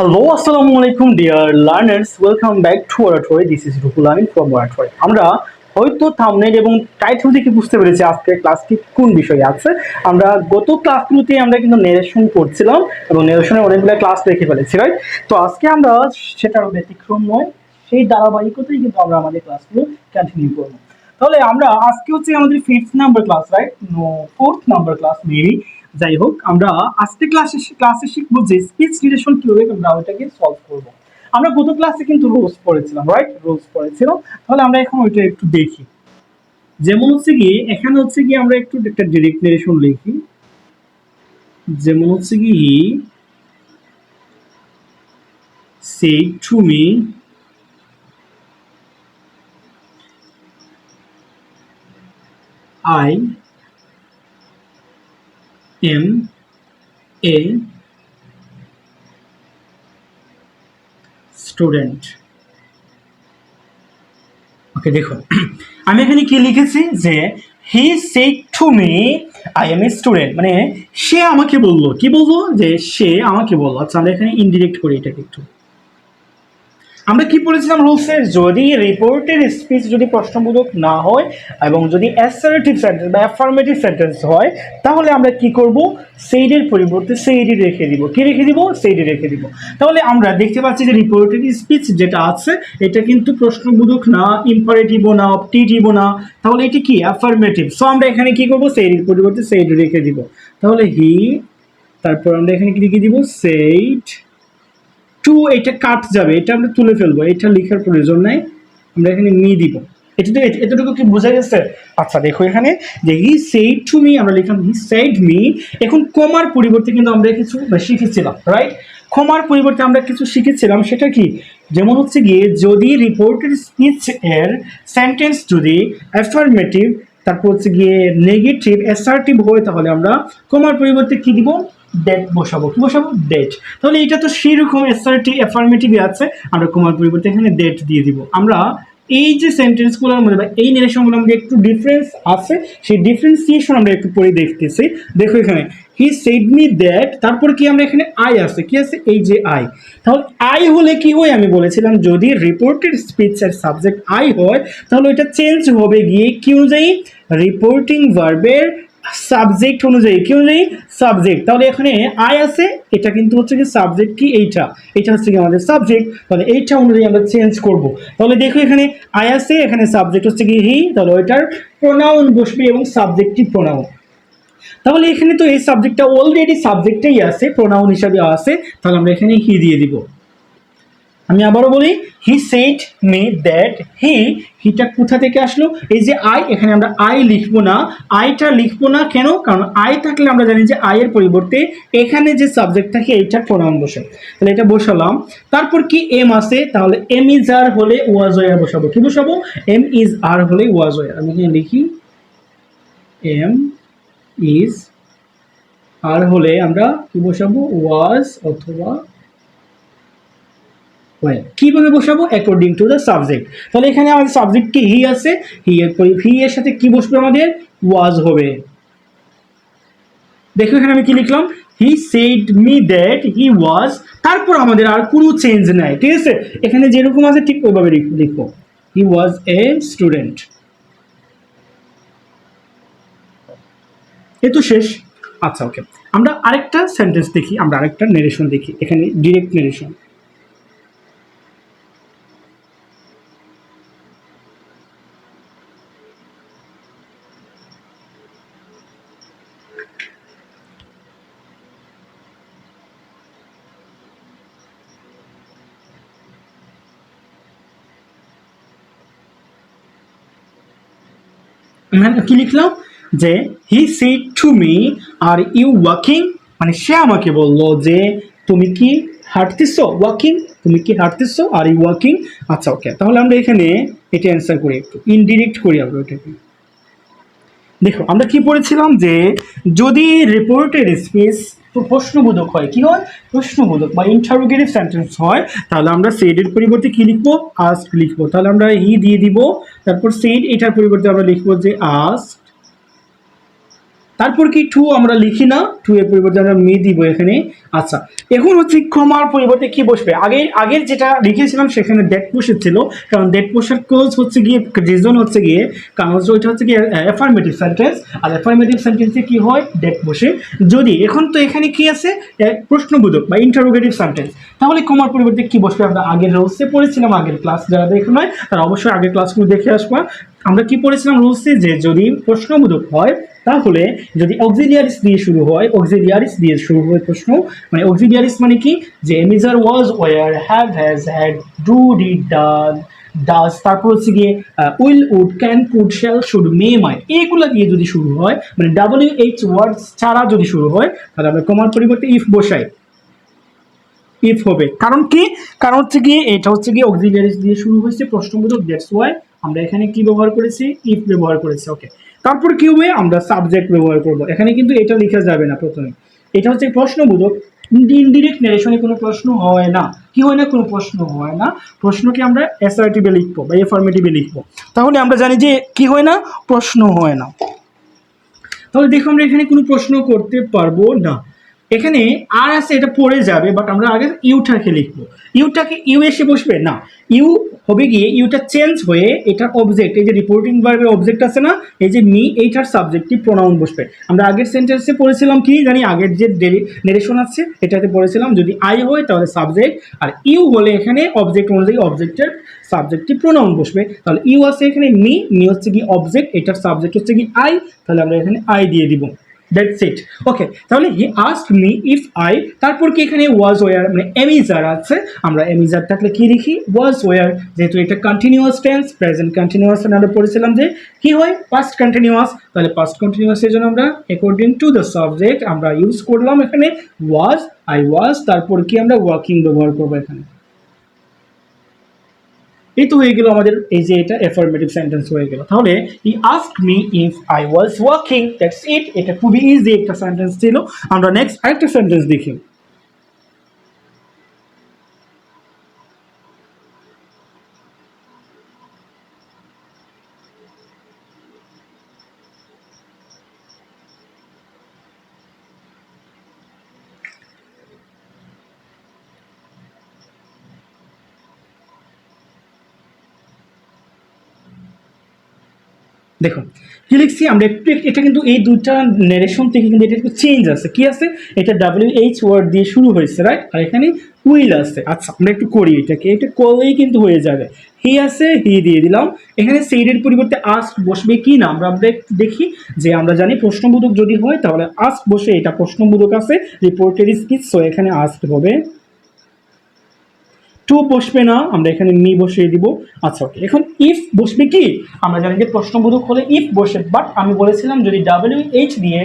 Hello, assalamu alaikum, dear learners. Welcome back to Oratory. This is Rukul Amin from Oratory. আমরা হয়তো thumbnail এবং title থেকে বুঝতে পেরেছি আজকে ক্লাসটি কোন বিষয়ে আছে। আমরা গত ক্লাসগুলোতে আমরা কিন্তু নেরেশন করছিলাম এবং নেরেশনের অনেকগুলো ক্লাস দেখে ফেলেছি, রাইট? তো আজকে আমরা সেটার ব্যতিক্রম নয়, সেই ধারাবাহিকতাই কিন্তু আমরা আমাদের ক্লাসগুলো কন্টিনিউ করব। তাহলে আমরা আজকে হচ্ছে আমাদের 5th number class, right? No, 4th number class maybe. যাই হোক, আমরা আজকে ক্লাসে শিখবো যে স্পিচ রিলেশন কিভাবে আমরা ওইটাকে সলভ করব। আমরা গত ক্লাসে কিন্তু রুলস পড়েছিলাম, রাইট? রুলস পড়েছিলাম। তাহলে আমরা এখন ওইটা একটু দেখি। যেমন হচ্ছে কি এখানে হচ্ছে কি আমরা একটু একটা ডিরেক্ট নারেশন লিখি। যেমন হচ্ছে কি সে to me I am a student. Okay, দেখো আমি এখানে কি লিখেছি যে he said to me I am a student, মানে সে আমাকে বললো, কি বলবো, যে সে আমাকে বললো। আচ্ছা, আমরা এখানে ইনডিরেক্ট করি এটাকে একটু। আমরা কি বলেছিলাম রুলসে, যদি রিপোর্টের স্পিচ যদি প্রশ্নবোধক না হয় এবং যদি অ্যাসার্টিভ সেন্টেন্স বা অ্যাফার্মেটিভ সেন্টেন্স হয়, তাহলে আমরা কি করব, সেইডের পরিবর্তে সেইডি রেখে দিব। কি রেখে দিব? সেইডি রেখে দিব। তাহলে আমরা দেখতে পাচ্ছি যে রিপোর্টেড স্পিচ যেটা আছে এটা কিন্তু প্রশ্নবোধক না, ইম্পারেটিভও না, অপটেটিভও না, তাহলে এটি কি অ্যাফার্মেটিভ। সো আমরা এখানে কি করব, সেইডের পরিবর্তে সেইডি রেখে দিব। তাহলে হি, তারপর আমরা এখানে কি লিখে দিব, সেইড টু, এটা কাট যাবে, এটা আমরা তুলে ফেলবো, এটা লেখার প্রয়োজন নাই, আমরা এখানে মি দিব। এটা তো এতটুকু কি বোঝা গেছে? আচ্ছা দেখো এখানে যে হি সেড টু মি, আমরা লিখলাম হি সেড মি। এখন কমার পরিবর্তে কিন্তু আমরা কিছু শিখেছিলাম, রাইট? কমার পরিবর্তে আমরা কিছু শিখেছিলাম, সেটা কি? যেমন হচ্ছে গিয়ে যদি রিপোর্টেড স্পিচ এর সেন্টেন্স যদি অ্যাফার্মেটিভ, তারপর হচ্ছে গিয়ে নেগেটিভ, অ্যাসার্টিভ হয়, তাহলে আমরা কমার পরিবর্তে কি দিব, ডেট বসাবো। কি বসাবো? ডেট। তাহলে এটা তো সেরকম অ্যাসার্টিভ অ্যাফার্মেটিভ আছে, আমরা কমার পরিবর্তে এখানে ডেট দিয়ে দিব। আমরা এই যে সেন্টেন্সগুলোর মধ্যে বা এই নিরেশনগুলোর মধ্যে একটু ডিফারেন্স আছে, সেই ডিফারেন্সিয়েশন আমরা একটু পরে দেখতেছি। দেখো এখানে হি সেড মি দ্যাট, তারপর কি আমরা এখানে আই আছে, কি আছে, এই যে আই। তাহলে আই হলে কি হয়, আমি বলেছিলাম যদি রিপোর্টেড স্পিচের সাবজেক্ট আই হয়, তাহলে এটা চেঞ্জ হবে গিয়ে কি অনুযায়ী, রিপোর্টিং ভার্বের সাবজেক্ট অনুযায়ী। কি অনুযায়ী? সাবজেক্ট। তাহলে এখানে আই আছে, এটা কিন্তু হচ্ছে কি সাবজেক্ট, কি এইটা হচ্ছে কি আমাদের সাবজেক্ট। তাহলে এইটা অনুযায়ী আমরা চেঞ্জ করব। তাহলে দেখো এখানে আই আছে, এখানে সাবজেক্ট হচ্ছে কি হি, তাহলে ওইটার প্রোনাউন বসবে এবং সাবজেক্টটি প্রোনাউন। তাহলে এখানে তো এই সাবজেক্টটা অলরেডি সাবজেক্টেই আছে, প্রোনাউন হিসাবে আছে, তাহলে আমরা এখানে হি দিয়ে দিব। আমি আবারও বলি, he said me that he, হিটা কোথা থেকে আসলো, এই যে আই, এখানে আমরা আই লিখবো না, আইটা লিখবো না কেন, কারণ আই থাকলে আমরা জানি যে আই এর পরিবর্তে এখানে যে সাবজেক্ট থাকে এইটা প্রোনাউন বসে। তাহলে এটা বসালাম। তারপর কি এম আছে, তাহলে এম ইজ আর হলে ওয়াজ ওয়ার বসাবো। কি বসাবো? এম ইজ আর হলে ওয়াজ ওয়ার। আমি এখানে লিখি এম ইজ আর হলে আমরা কি বসাবো, ওয়াজ অথবা কিভাবে বসাবো, অ্যাকর্ডিং টু দ্য সাবজেক্ট। তাহলে এখানে আমাদের সাবজেক্ট কি হি আছে, হি এর সাথে কি বসবে, আমাদের ওয়াজ হবে। দেখো এখানে আমি কি লিখলাম, he said me that he was, তারপর আমাদের আর কোনো চেঞ্জ নাই, ঠিক আছে? এখানে যেরকম আছে ঠিক ওইভাবে লিখবো, হি ওয়াজ এ স্টুডেন্ট। এ তো শেষ। আচ্ছা ওকে, আমরা আরেকটা সেন্টেন্স দেখি, আমরা আরেকটা নেরেশন দেখি। এখানে ডিরেক্ট নেরেশন। কি লিখলাম যে he said to me are you walking, মানে সে আমাকে বললো যে তুমি কি হাঁটতেছো, ওয়াকিং, তুমি কি হাঁটতেছো, আর ইউ ওয়াকিং। আচ্ছা ওকে, তাহলে আমরা এখানে এটা অ্যান্সার করি, একটু ইনডিরেক্ট করি আমরা ওইটাকে। দেখো আমরা কি পড়েছিলাম যে যদি রিপোর্টেড স্পিচ প্রশ্নবোধক হয়, কি হয়, প্রশ্নবোধক বা ইন্টারোগেটিভ সেন্টেন্স হয়, তাহলে আমরা সেডের পরিবর্তে কি লিখবো, আস্ক লিখবো। তাহলে আমরা হি দিয়ে দিব, তারপর সেড, এটার পরিবর্তে আমরা লিখবো যে আস্ক, তারপর কি টু আমরা লিখি না, টু এর পরিবর্তে আমরা মি দিব এখানে। আচ্ছা, এখন হচ্ছে কমার পরিবর্তে কি বসবে, আগের যেটা লিখেছিলাম সেখানে দ্যাট বসেছিল, কারণ দ্যাট বসার কোজ হচ্ছে গিয়ে রিজন হচ্ছে গিয়ে কারণ ওইটা হচ্ছে গিয়ে অ্যাফার্মেটিভ সেন্টেন্স, আর অ্যাফার্মেটিভ সেন্টেন্সে কি হয় দ্যাট বসে। যদি এখন তো এখানে কি আছে প্রশ্নবোধক বা ইন্টারোগেটিভ সেন্টেন্স, তাহলে কমার পরিবর্তে কি বসবে আমরা আগের রুলসে পড়েছিলাম, আগের ক্লাস যারা দেখে নয় তারা অবশ্যই আগের ক্লাসগুলো দেখে আসবা। আমরা কি পড়েছিলাম রুলসে, যে যদি প্রশ্নবোধক হয় তাহলে যদি অক্সিলিয়ারিস দিয়ে শুরু হয়, অক্সিলিয়ারিস দিয়ে শুরু হয় প্রশ্ন, মানে অক্সিলিয়ারিস মানে কি, যে am is are was were have has had do did does, তারপর হচ্ছে গিয়ে will would can could shall should may might, এইগুলো দিয়ে যদি শুরু হয়, মানে WH ওয়ার্ডস ছাড়া যদি শুরু হয়, তাহলে আমরা কমার পরিবর্তে ইফ বসাই, ইফ হবে। কারণ কি, কারণ হচ্ছে গিয়ে এটা হচ্ছে গিয়ে অক্সিলিয়ারিস দিয়ে শুরু হয়েছে প্রশ্নবোধক, দ্যাটস ওয়াই আমরা এখানে কি ব্যবহার করেছি, ইফ ব্যবহার করেছি। ওকে, তারপর কি হবে, আমরা সাবজেক্ট ব্যবহার করব। এখানে কিন্তু এটা লেখা যাবে না প্রথমে, এটা হচ্ছে প্রশ্নবোধক, ইনডিরেক্ট ন্যারেশনে কোনো প্রশ্ন হয় না, কি হয় না, কোনো প্রশ্ন হয় না। প্রশ্নকে আমরা অ্যাসার্টিভে লিখবো বা এফার্মেটিভে লিখবো, তাহলে আমরা জানি যে কি হয় না, প্রশ্ন হয় না। তাহলে দেখো আমরা এখানে কোনো প্রশ্ন করতে পারবো না। এখানে আর আছে, এটা পড়ে যাবে, বাট আমরা আগে ইউটাকে লিখবো। ইউটাকে ইউ এসে বসবে না, ইউ হবে গিয়ে ইউটা চেঞ্জ হয়ে এটা অবজেক্ট, এই যে রিপোর্টিং ভার্বের অবজেক্ট আছে না, এই যে মি, এইটার সাবজেক্টিভ প্রোনাউন বসবে। আমরা আগের সেন্টেন্সে পড়েছিলাম কি জানি, আগের যে নেরেশন আছে এটাতে পড়েছিলাম যদি আই হয় তাহলে সাবজেক্ট, আর ইউ হলে এখানে অবজেক্ট অনুযায়ী অবজেক্টের সাবজেক্টিভ প্রোনাউন বসবে। তাহলে ইউ আছে এখানে মি, মি হচ্ছে কি অবজেক্ট, এটার সাবজেক্ট হচ্ছে কি আই, তাহলে আমরা এখানে আই দিয়ে দিব। That's it. ওকে, তাহলে he asked me if I, তারপর কি এখানে ওয়াজ ওয়ার মানে এমিজার আছে, আমরা এমিজার থাকলে কি লিখি, ওয়াজ ওয়ার, যেহেতু এটা কন্টিনিউয়াস টেন্স, প্রেজেন্ট কন্টিনিউয়াস আমরা পড়েছিলাম যে কি হয় পাস্ট কন্টিনিউয়াস, তাহলে পাস্ট কন্টিনিউয়াস এর জন্য আমরা অ্যাকর্ডিং টু দ্য সাবজেক্ট আমরা ইউজ করলাম এখানে ওয়াজ, আই ওয়াজ, তারপর কি আমরা ওয়ার্কিং ব্যবহার করবো এখানে। এই তো হয়ে গেল আমাদের এই যে এটা অ্যাফার্মেটিভ সেন্টেন্স হয়ে গেল। তাহলে he asked me if I was working, that's it. এটা খুবই ইজি একটা সেন্টেন্স ছিল। আমরা নেক্সট আরেকটা সেন্টেন্স দেখি। দেখুন কি লিখছি আমরা একটু, এটা কিন্তু এই দুইটা ন্যারেশন থেকে কিন্তু এটা একটু চেঞ্জ আছে, কি আছে, এটা WH ওয়ার্ড দিয়ে শুরু হয়েছে রাইট, আর এখানে উইল আছে। আচ্ছা আমরা একটু করি এটাকে, এটা করলেই কিন্তু হয়ে যাবে। হি আছে, হি দিয়ে দিলাম, এখানে সেইডের পরিবর্তে আস্ক বসবে কি না, আমরা একটু দেখি। যে আমরা জানি প্রশ্নবোধক যদি হয় তাহলে আস্ক বসে, এটা প্রশ্নবোধক আছে রিপোর্টেড স্পিচ, সো এখানে আস্ক হবে। টু বসবে না, আমরা এখানে মি বসিয়ে দিব। আচ্ছা ওকে, এখন ইফ বসবে কি, আমরা জানি যে প্রশ্নবোধক হলে ইফ বসে, বাট আমি বলেছিলাম যদি WH দিয়ে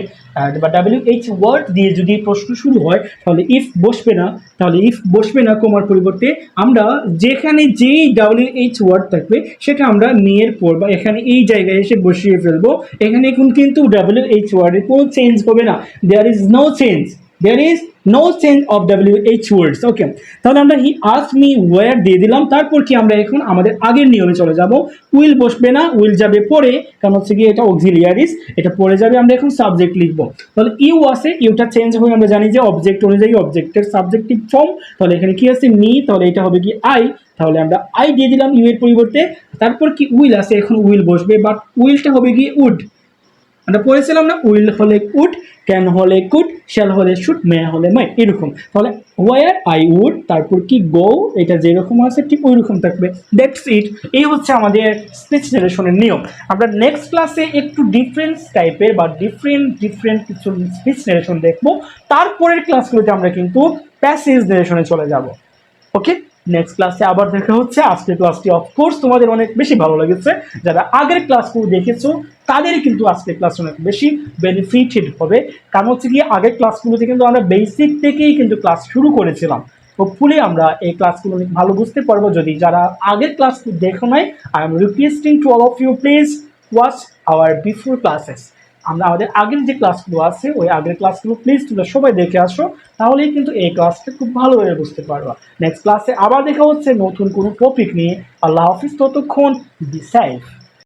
বা WH ওয়ার্ড দিয়ে যদি প্রশ্ন শুরু হয় তাহলে ইফ বসবে না, তাহলে ইফ বসবে না কমার পরিবর্তে আমরা যেখানে যেই WH ওয়ার্ড থাকবে সেটা আমরা মেয়ের পর বা এখানে এই জায়গায় এসে বসিয়ে ফেলবো। এখানে এখন কিন্তু WH ওয়ার্ডের কোনো চেঞ্জ হবে না, there is no change, there is no change of WH words. Okay, তাহলে আমরা হি আস্কড মি ওয়্যার দিয়ে দিলাম। তারপর কি আমরা এখন আমাদের আগের নিয়মে চলে যাব, উইল বসবে না, উইল যাবে পরে, কারণ হচ্ছে কি এটা অক্সিলিয়ারিস, এটা পরে যাবে, আমরা এখন সাবজেক্ট লিখব। তাহলে ইউ আছে, ইউটা চেঞ্জ হয়ে আমরা জানি যে অবজেক্ট অনুযায়ী অবজেক্টের সাবজেক্টিভ ফর্ম, তাহলে এখানে কি আছে মি, তাহলে এটা হবে কি আই, তাহলে আমরা আই দিয়ে দিলাম ইউ এর পরিবর্তে। তারপর কি উইল আছে, এখন উইল বসবে, বাট উইলটা হবে কি উড, আমরা পড়েছিলাম না উইল হলে উড, ক্যান হলে কুড, শ্যাল হলে শুড, মে হলে মাইট, এরকম। তাহলে ওয়ার আই উড, তারপর কি গো, এটা যেরকম আছে ঠিক ওই রকম থাকবে। That's it. এই হচ্ছে আমাদের স্পিচ নারেশনের নিয়ম। আমরা নেক্সট ক্লাসে একটু ডিফারেন্ট টাইপের বা ডিফারেন্ট কিছু স্পিচ নারেশন দেখবো। তারপরের ক্লাসগুলোতে আমরা কিন্তু প্যাসেজ নারেশনে চলে যাব। ওকে, নেক্সট ক্লাসে আবার দেখা হচ্ছে। আজকের ক্লাসটি অফকোর্স তোমাদের অনেক বেশি ভালো লেগেছে, যারা আগের ক্লাসগুলো দেখেছো তাদের কিন্তু আজকের ক্লাস অনেক বেশি বেনিফিটেড হবে, কারণ হচ্ছে কি আগের ক্লাসগুলোতে কিন্তু আমরা বেসিক থেকেই কিন্তু ক্লাস শুরু করেছিলাম। হোপফুলি আমরা এই ক্লাসগুলো অনেক ভালো বুঝতে পারবো। যদি যারা আগের ক্লাসগুলো দেখো নাই, I am requesting to all of you please watch our before classes. আমরা আমাদের আগের যে ক্লাসগুলো আছে ওই আগের ক্লাসগুলো প্লিজ তোমরা সবাই দেখে আসো, তাহলেই কিন্তু এই ক্লাসটা খুব ভালোভাবে বুঝতে পারবা। নেক্সট ক্লাসে আবার দেখা হচ্ছে নতুন কোনো টপিক নিয়ে। আল্লাহ হাফিজ, ততক্ষণ বি সেফ।